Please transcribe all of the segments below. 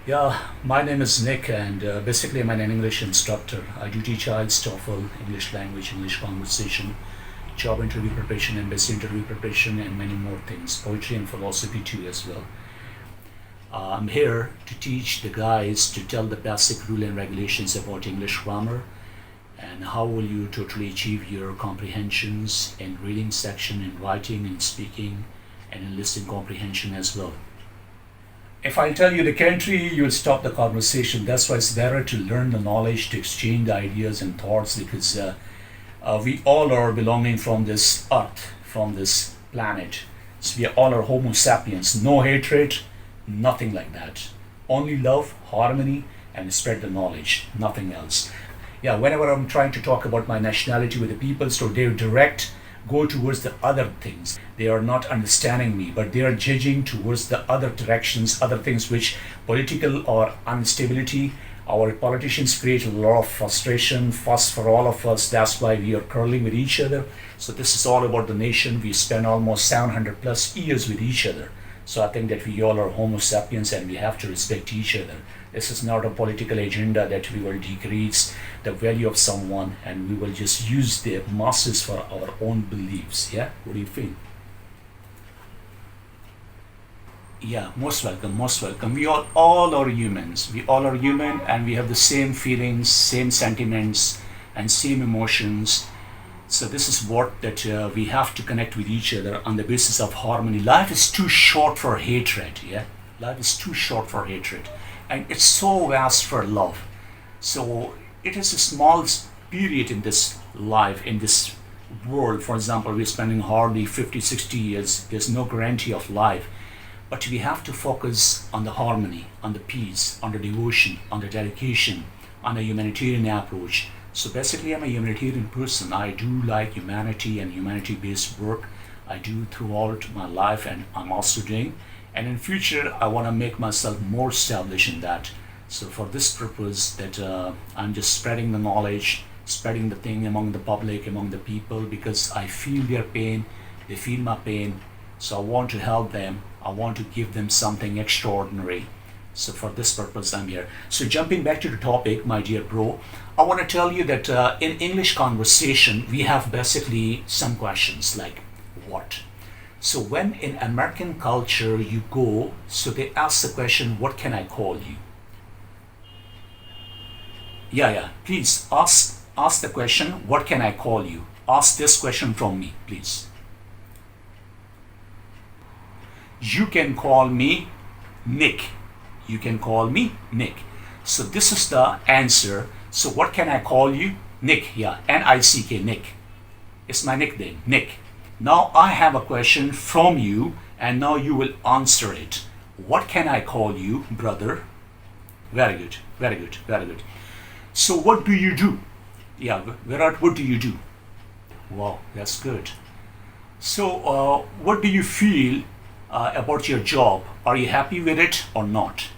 Yeah, my name is Nick, and basically I'm an English instructor. I do teach IELTS, TOEFL, English language, English conversation, job interview preparation, embassy interview preparation, and many more things. Poetry and philosophy too as well. I'm here to teach the guys to tell the basic rule and regulations about English grammar and how will you totally achieve your comprehensions in reading section, in writing, in speaking, and in listening comprehension as well. If I tell you the country, you'll stop the conversation. That's why it's better to learn the knowledge, to exchange the ideas and thoughts, because we all are belonging from this earth, from this planet. So we all are Homo sapiens. No hatred, nothing like that. Only love, harmony, and spread the knowledge, nothing else. Yeah, whenever I'm trying to talk about my nationality with the people, so they direct go towards the other things. They are not understanding me, but they are judging towards the other directions, other things which political or instability. Our politicians create a lot of frustration, fuss for all of us. That's why we are quarreling with each other. So this is all about the nation. We spend almost 700 plus years with each other. So I think that we all are Homo sapiens and we have to respect each other. This is not a political agenda that we will decrease the value of someone and we will just use the masses for our own beliefs. Yeah, what do you feel? Yeah, most welcome, most welcome. We all are humans. We all are human and we have the same feelings, same sentiments, and same emotions. So this is what that we have to connect with each other on the basis of harmony. Life is too short for hatred. Yeah, life is too short for hatred, and it's so vast for love. So it is a small period in this life, in this world. For example, we're spending hardly 50, 60 years. There's no guarantee of life. But we have to focus on the harmony, on the peace, on the devotion, on the dedication, on a humanitarian approach. So basically, I'm a humanitarian person. I do like humanity and humanity-based work. I do throughout my life, and I'm also doing. And in future, I want to make myself more established in that. So for this purpose, that I'm just spreading the knowledge, spreading the thing among the public, among the people, because I feel their pain, they feel my pain. So I want to help them. I want to give them something extraordinary. So for this purpose, I'm here. So jumping back to the topic, my dear bro, I want to tell you that in English conversation, we have basically some questions like what? So when in American culture you go, so they ask the question, what can I call you? Yeah, please ask the question, what can I call you? Ask this question from me, please. You can call me Nick. You can call me Nick. So this is the answer. So what can I call you? Nick, yeah, N-I-C-K, Nick. It's my nickname, Nick. Now I have a question from you and now you will answer it. What can I call you, brother? Very good, very good, very good. So what do you do? Yeah, Virat, what do you do? Wow, that's good. So what do you feel about your job? Are you happy with it or not?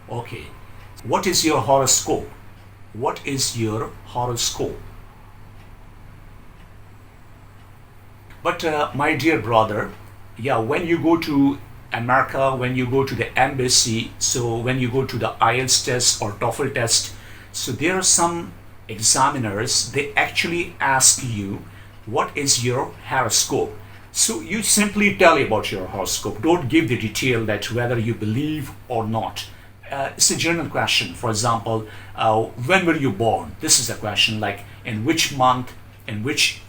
Okay. What is your horoscope? What is your horoscope? But my dear brother, yeah, when you go to America, when you go to the embassy, so when you go to the IELTS test or TOEFL test, so there are some examiners, they actually ask you, what is your horoscope? So you simply tell about your horoscope. Don't give the detail that whether you believe or not. It's a general question. For example, when were you born? This is a question like in which month, in which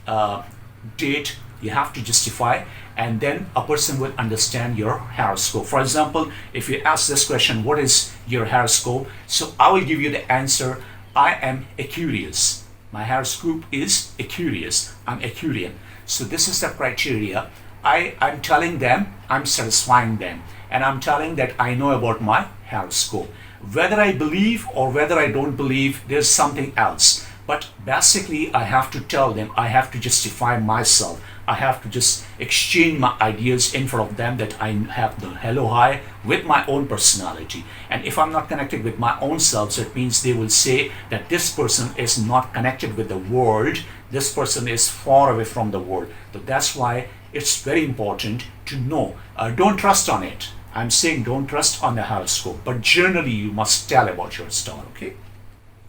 date you have to justify, and then a person will understand your horoscope. For example, if you ask this question, what is your horoscope? So I will give you the answer, I am Aquarius. My horoscope is Aquarius. I'm Aquarian. So this is the criteria. I'm telling them, I'm satisfying them, and I'm telling that I know about my horoscope. Whether I believe or whether I don't believe, there's something else. But basically, I have to tell them, I have to justify myself. I have to just exchange my ideas in front of them that I have the hello, hi with my own personality. And if I'm not connected with my own self, so it means they will say that this person is not connected with the world. This person is far away from the world. So that's why it's very important to know. Don't trust on it. I'm saying don't trust on the horoscope, but generally you must tell about your star, okay?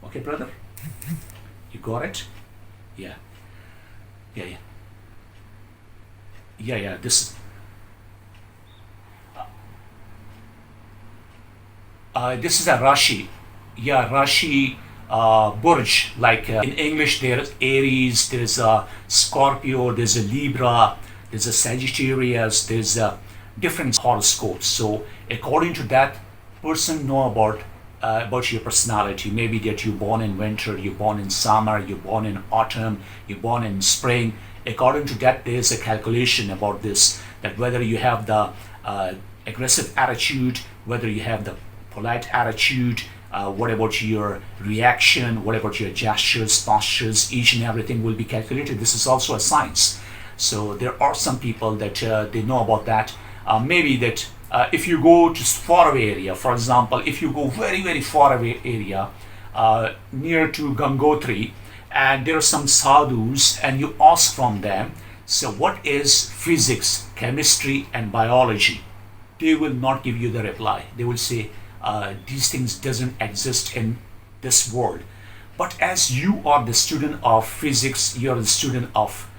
Okay, brother? You got it? Yeah. Yeah, yeah. Yeah, this is a Rashi. Yeah, Rashi Burj. Like in English, there's Aries, there's a Scorpio, there's a Libra, there's a Sagittarius, there's a different horoscopes. So according to that, person know about your personality. Maybe that you're born in winter, you're born in summer, you're born in autumn, you're born in spring. According to that, there's a calculation about this, that whether you have the aggressive attitude, whether you have the polite attitude, what about your reaction, what about your gestures, postures, each and everything will be calculated. This is also a science. So there are some people that they know about that. Maybe that if you go to faraway area, for example, if you go very far away area near to Gangotri, and there are some sadhus, and you ask from them, so what is physics, chemistry and biology? They will not give you the reply. They will say these things doesn't exist in this world. But as you are the student of physics, you are the student of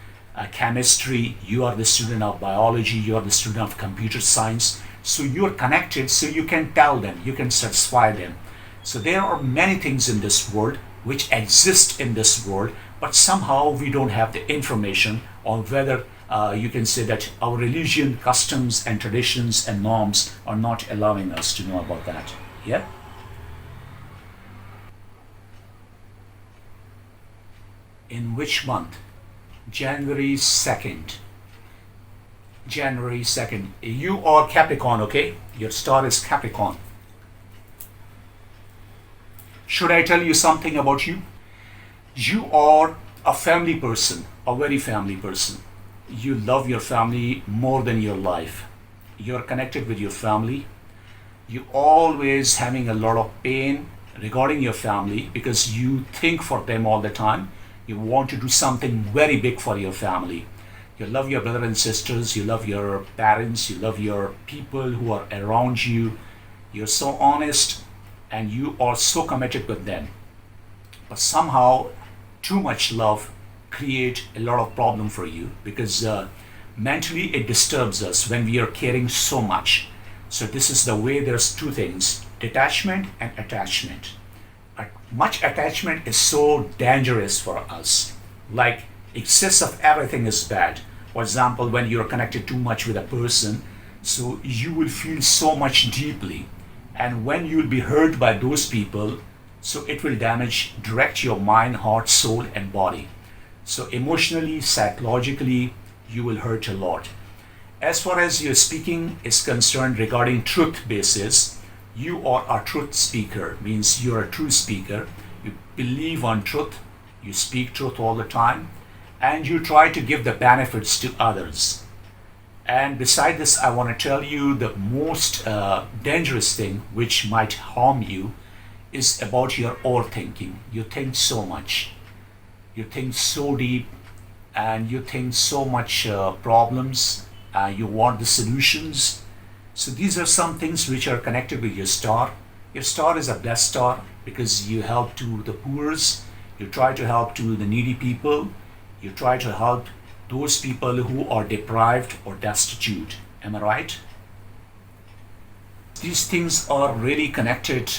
chemistry, you are the student of biology, you are the student of computer science, so you're connected, so you can tell them, you can satisfy them. So there are many things in this world which exist in this world, but somehow we don't have the information on whether you can say that our religion, customs and traditions and norms are not allowing us to know about that. Yeah? In which month? January 2nd. January 2nd. You are Capricorn, okay? Your star is Capricorn. Should I tell you something about you? You are a family person, a very family person. You love your family more than your life. You're connected with your family. You always having a lot of pain regarding your family because you think for them all the time. You want to do something very big for your family. You love your brothers and sisters, you love your parents, you love your people who are around you. You're so honest and you are so committed with them. But somehow too much love create a lot of problem for you because mentally it disturbs us when we are caring so much. So this is the way. There's two things, detachment and attachment. Much attachment is so dangerous for us. Like excess of everything is bad. For example, when you're connected too much with a person, so you will feel so much deeply. And when you'll be hurt by those people, so it will damage direct your mind, heart, soul and body. So emotionally, psychologically, you will hurt a lot. As far as your speaking is concerned regarding truth basis, you are a truth speaker, means you're a true speaker. You believe on truth, you speak truth all the time, and you try to give the benefits to others. And beside this, I want to tell you the most dangerous thing which might harm you is about your overthinking. You think so much, you think so deep, and you think so much problems, you want the solutions. So these are some things which are connected with your star. Your star is a blessed star because you help to the poor, you try to help to the needy people, you try to help those people who are deprived or destitute. Am I right? These things are really connected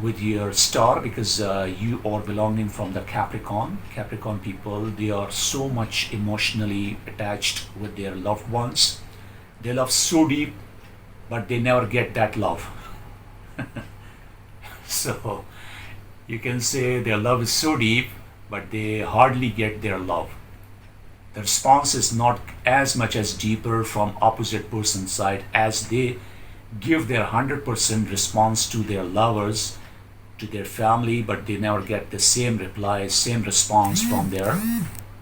with your star because you are belonging from the Capricorn. Capricorn people, they are so much emotionally attached with their loved ones. They love so deep, but they never get that love. So you can say their love is so deep, but they hardly get their love. The response is not as much as deeper from opposite person's side as they give their 100% response to their lovers to their family, but they never get the same reply, same response from their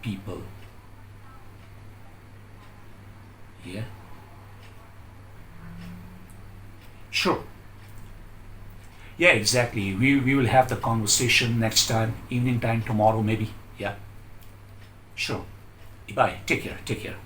people. Yeah. Sure. Yeah, exactly. We will have the conversation next time, evening time, tomorrow maybe. Yeah. Sure. Bye. Take care. Take care.